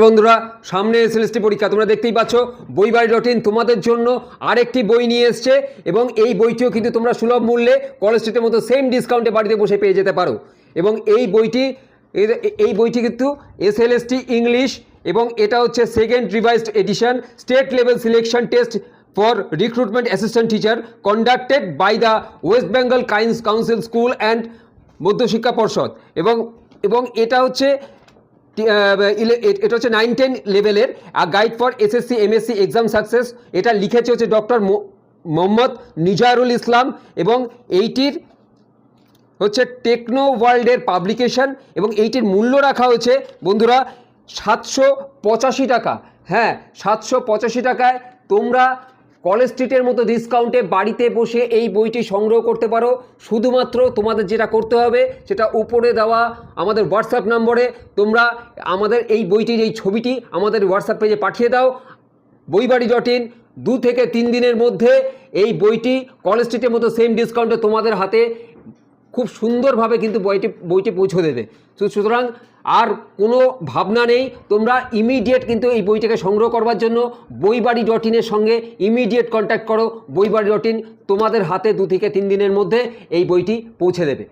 বন্ধুরা, সামনে এসএলএসটি পরীক্ষা তোমরা দেখতেই পাচ্ছ। বইবাড়ি.in তোমাদের জন্য আরেকটি বই নিয়ে এসছে এবং এই বইটিও কিন্তু তোমরা সুলভ মূল্যে কলেজ স্ট্রিটের মতো সেম ডিসকাউন্টে বাড়িতে বসে পেয়ে যেতে পারো। এবং এই বইটি কিন্তু এসএলএসটি ইংলিশ এবং এটা হচ্ছে second revised edition, state level selection test for recruitment assistant teacher conducted by the West Bengal council school and Madhyashiksha Parshad. এবং এটা হচ্ছে 9-10 লেভেলের guide for SSC MSC exam success. এটা লিখেছে হচ্ছে ডক্টর মোহাম্মদ নিজারুল ইসলাম এবং এইটির হচ্ছে টেকনো ওয়ার্ল্ডের পাবলিকেশন এবং এইটির মূল্য রাখা হয়েছে বন্ধুরা 785 টাকা। হ্যাঁ, 785 টাকায় তোমরা কলেজ স্ট্রিটের মতো ডিসকাউন্টে বাড়িতে বসে এই বইটি সংগ্রহ করতে পারো। শুধুমাত্র তোমাদের যেটা করতে হবে সেটা উপরে দেওয়া আমাদের হোয়াটসঅ্যাপ নম্বরে তোমরা আমাদের এই বইটির এই ছবিটি আমাদের হোয়াটসঅ্যাপ পেজে পাঠিয়ে দাও। বইবাড়ি.in 2 থেকে 3 দিনের মধ্যে এই বইটি কলেজ স্ট্রিটের মতো সেম ডিসকাউন্টে তোমাদের হাতে খুব সুন্দরভাবে কিন্তু বইটি পৌঁছে দেবে। সুতরাং আর কোনো ভাবনা নেই, তোমরা ইমিডিয়েট কিন্তু এই বইটাকে সংগ্রহ করবার জন্য বইবাড়ি.in এর সঙ্গে ইমিডিয়েট কন্ট্যাক্ট করো। বইবাড়ি.in তোমাদের হাতে 2 থেকে 3 দিনের মধ্যে এই বইটি পৌঁছে দেবে।